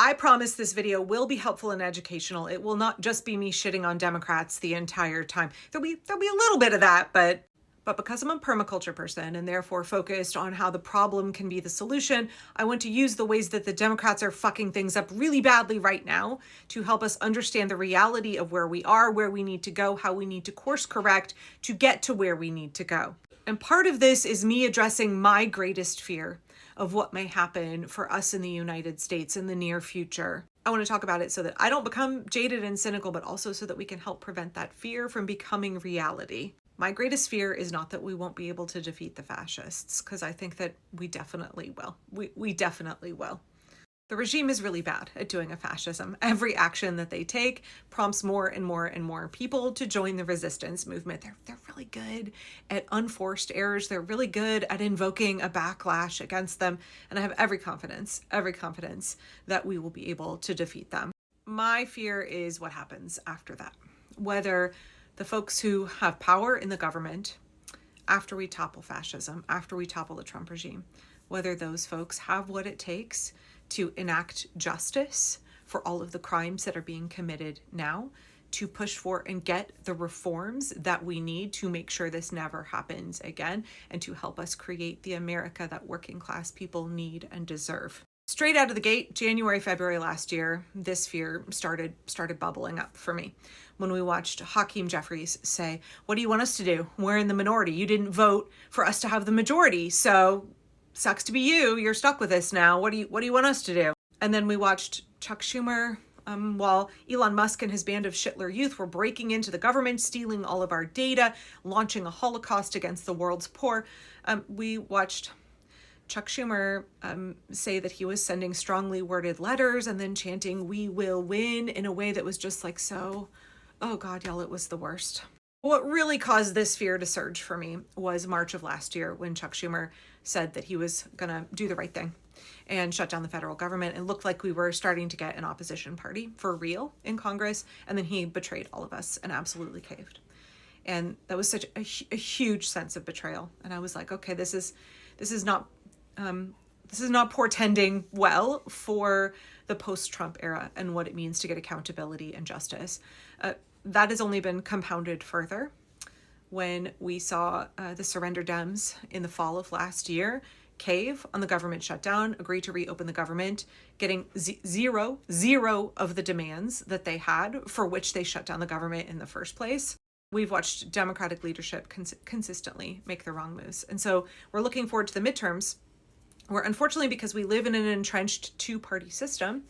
I promise this video will be helpful and educational. It will not just be me shitting on Democrats the entire time. There'll be a little bit of that, but because I'm a permaculture person and therefore focused on how the problem can be the solution, I want to use the ways that the Democrats are fucking things up really badly right now to help us understand the reality of where we are, where we need to go, how we need to course correct to get to where we need to go. And part of this is me addressing my greatest fear of what may happen for us in the United States in the near future. I want to talk about it so that I don't become jaded and cynical, but also so that we can help prevent that fear from becoming reality. My greatest fear is not that we won't be able to defeat the fascists, because I think that we definitely will. We definitely will. The regime is really bad at doing a fascism. Every action that they take prompts more and more and more people to join the resistance movement. They're really good at unforced errors. They're really good at invoking a backlash against them. And I have every confidence that we will be able to defeat them. My fear is what happens after that. Whether the folks who have power in the government, after we topple fascism, after we topple the Trump regime, whether those folks have what it takes to enact justice for all of the crimes that are being committed now, to push for and get the reforms that we need to make sure this never happens again, and to help us create the America that working class people need and deserve. Straight out of the gate, January, February last year, this fear started bubbling up for me when we watched Hakeem Jeffries say, "What do you want us to do? We're in the minority. You didn't vote for us to have the majority, so sucks to be you. You're stuck with us now. What do you want us to do?" And then we watched Chuck Schumer, while Elon Musk and his band of Shitler youth were breaking into the government, stealing all of our data, launching a holocaust against the world's poor. We watched Chuck Schumer say that he was sending strongly worded letters and then chanting, "We will win," in a way that was just like so, oh God, y'all, it was the worst. What really caused this fear to surge for me was March of last year, when Chuck Schumer said that he was gonna do the right thing and shut down the federal government. It looked like we were starting to get an opposition party for real in Congress, and then he betrayed all of us and absolutely caved. And that was such a huge sense of betrayal. And I was like, okay, this is not portending well for the post-Trump era and what it means to get accountability and justice. That has only been compounded further when we saw the surrender Dems in the fall of last year cave on the government shutdown, agree to reopen the government, getting zero of the demands that they had for which they shut down the government in the first place. We've watched Democratic leadership consistently make the wrong moves. And so we're looking forward to the midterms, where unfortunately, because we live in an entrenched two-party system,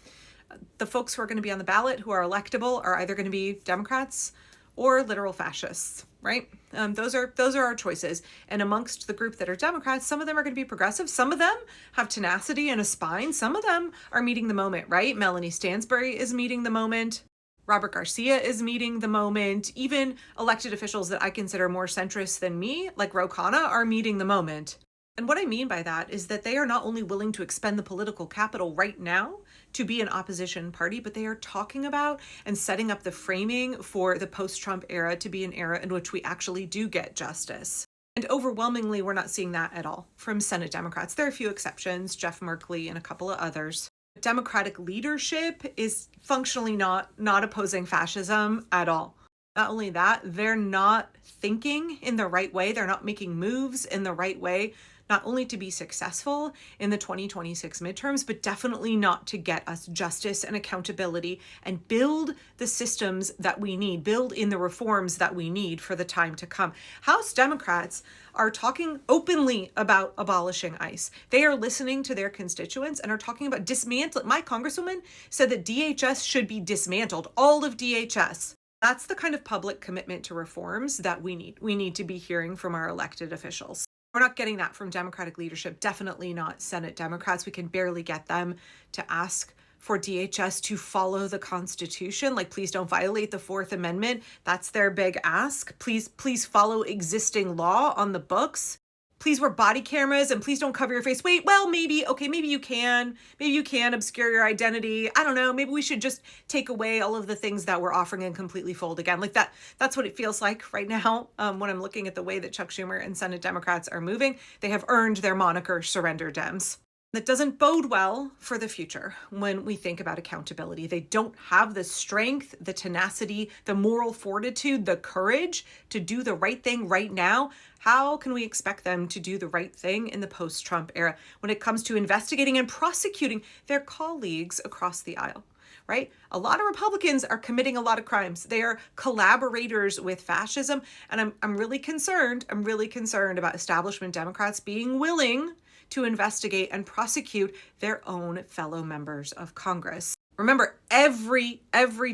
the folks who are going to be on the ballot who are electable are either going to be Democrats or literal fascists, right? Those are our choices. And amongst the group that are Democrats, some of them are going to be progressive. Some of them have tenacity and a spine. Some of them are meeting the moment, right? Melanie Stansbury is meeting the moment. Robert Garcia is meeting the moment. Even elected officials that I consider more centrist than me, like Ro Khanna, are meeting the moment. And what I mean by that is that they are not only willing to expend the political capital right now to be an opposition party, but they are talking about and setting up the framing for the post-Trump era to be an era in which we actually do get justice. And overwhelmingly, we're not seeing that at all from Senate Democrats. There are a few exceptions, Jeff Merkley and a couple of others. Democratic leadership is functionally not opposing fascism at all. Not only that, they're not thinking in the right way. They're not making moves in the right way, not only to be successful in the 2026 midterms, but definitely not to get us justice and accountability and build the systems that we need, build in the reforms that we need for the time to come. House Democrats are talking openly about abolishing ICE. They are listening to their constituents and are talking about dismantling. My congresswoman said that DHS should be dismantled, all of DHS. That's the kind of public commitment to reforms that we need. We need to be hearing from our elected officials. We're not getting that from Democratic leadership, definitely not Senate Democrats. We can barely get them to ask for DHS to follow the Constitution. Like, please don't violate the Fourth Amendment. That's their big ask. Please follow existing law on the books. Please wear body cameras and please don't cover your face. Wait, well, maybe you can. Maybe you can obscure your identity. I don't know. Maybe we should just take away all of the things that we're offering and completely fold again. Like that's what it feels like right now when I'm looking at the way that Chuck Schumer and Senate Democrats are moving. They have earned their moniker surrender Dems. That doesn't bode well for the future when we think about accountability. They don't have the strength, the tenacity, the moral fortitude, the courage to do the right thing right now. How can we expect them to do the right thing in the post-Trump era when it comes to investigating and prosecuting their colleagues across the aisle? Right? A lot of Republicans are committing a lot of crimes. They are collaborators with fascism. And I'm really concerned. I'm really concerned about establishment Democrats being willing to investigate and prosecute their own fellow members of Congress. Remember, every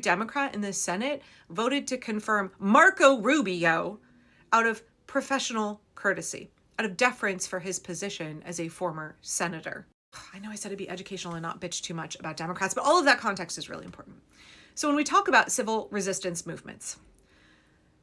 Democrat in the Senate voted to confirm Marco Rubio out of professional courtesy, out of deference for his position as a former senator. I know I said it'd be educational and not bitch too much about Democrats, but all of that context is really important. So when we talk about civil resistance movements,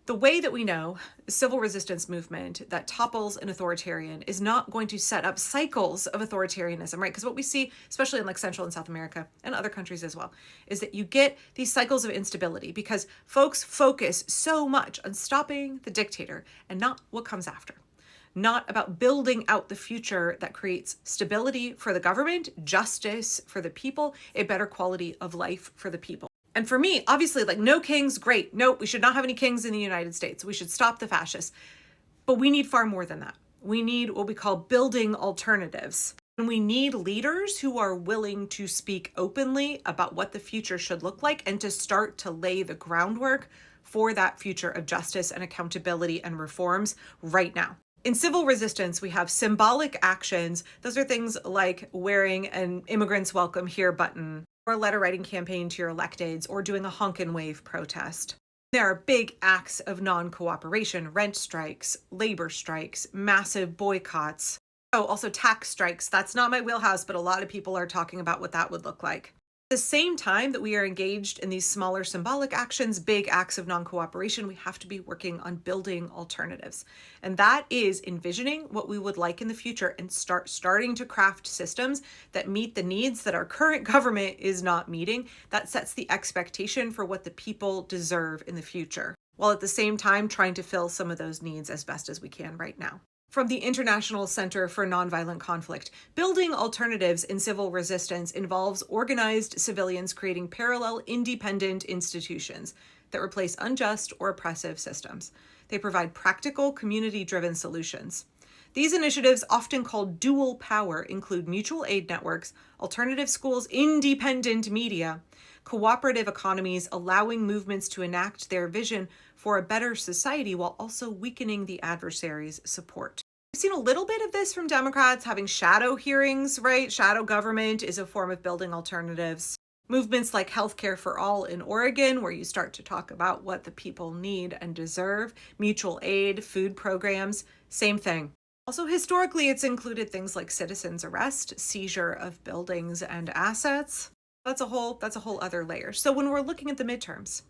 the way that we know a civil resistance movement that topples an authoritarian is not going to set up cycles of authoritarianism, right? Because what we see, especially in like Central and South America and other countries as well, is that you get these cycles of instability because folks focus so much on stopping the dictator and not what comes after. Not about building out the future that creates stability for the government, justice for the people, a better quality of life for the people. And for me, obviously, like no kings, great. No, we should not have any kings in the United States. We should stop the fascists. But we need far more than that. We need what we call building alternatives. And we need leaders who are willing to speak openly about what the future should look like and to start to lay the groundwork for that future of justice and accountability and reforms right now. In civil resistance, we have symbolic actions. Those are things like wearing an immigrants welcome here button, or a letter writing campaign to your electeds, or doing a honk and wave protest. There are big acts of non-cooperation, rent strikes, labor strikes, massive boycotts. Oh, also tax strikes. That's not my wheelhouse, but a lot of people are talking about what that would look like. At the same time that we are engaged in these smaller symbolic actions, big acts of non-cooperation, we have to be working on building alternatives. And that is envisioning what we would like in the future and starting to craft systems that meet the needs that our current government is not meeting. That sets the expectation for what the people deserve in the future, while at the same time trying to fill some of those needs as best as we can right now. From the International Center for Nonviolent Conflict, building alternatives in civil resistance involves organized civilians creating parallel independent institutions that replace unjust or oppressive systems. They provide practical, community-driven solutions. These initiatives, often called dual power, include mutual aid networks, alternative schools, independent media, cooperative economies, allowing movements to enact their vision for a better society while also weakening the adversary's support. We've seen a little bit of this from Democrats having shadow hearings, right? Shadow government is a form of building alternatives. Movements like Healthcare for All in Oregon, where you start to talk about what the people need and deserve. Mutual aid, food programs, same thing. Also, historically, it's included things like citizens' arrest, seizure of buildings and assets. That's a whole other layer. So when we're looking at the midterms,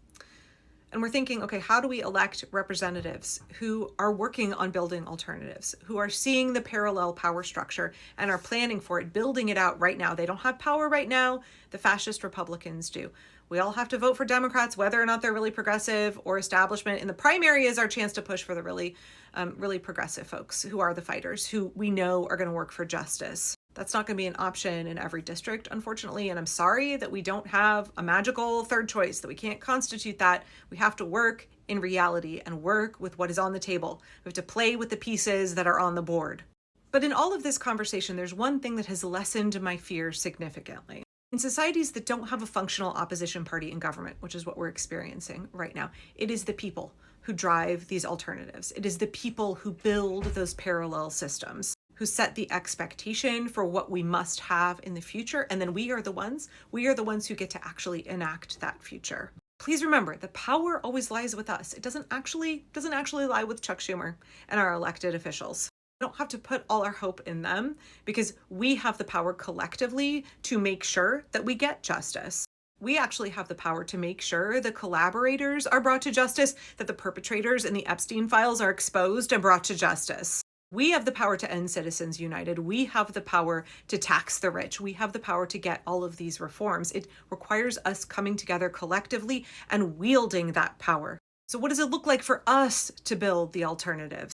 and we're thinking, okay, how do we elect representatives who are working on building alternatives, who are seeing the parallel power structure and are planning for it, building it out right now? They don't have power right now. The fascist Republicans do. We all have to vote for Democrats, whether or not they're really progressive or establishment. In the primary is our chance to push for the really progressive folks who are the fighters, who we know are going to work for justice. That's not going to be an option in every district, unfortunately, and I'm sorry that we don't have a magical third choice, that we can't constitute that. We have to work in reality and work with what is on the table. We have to play with the pieces that are on the board. But in all of this conversation, there's one thing that has lessened my fear significantly. In societies that don't have a functional opposition party in government, which is what we're experiencing right now, it is the people who drive these alternatives. It is the people who build those parallel systems, who set the expectation for what we must have in the future. And then we are the ones who get to actually enact that future. Please remember, the power always lies with us. It doesn't actually lie with Chuck Schumer and our elected officials. We don't have to put all our hope in them because we have the power collectively to make sure that we get justice. We actually have the power to make sure the collaborators are brought to justice, that the perpetrators in the Epstein files are exposed and brought to justice. We have the power to end Citizens United. We have the power to tax the rich. We have the power to get all of these reforms. It requires us coming together collectively and wielding that power. So what does it look like for us to build the alternatives?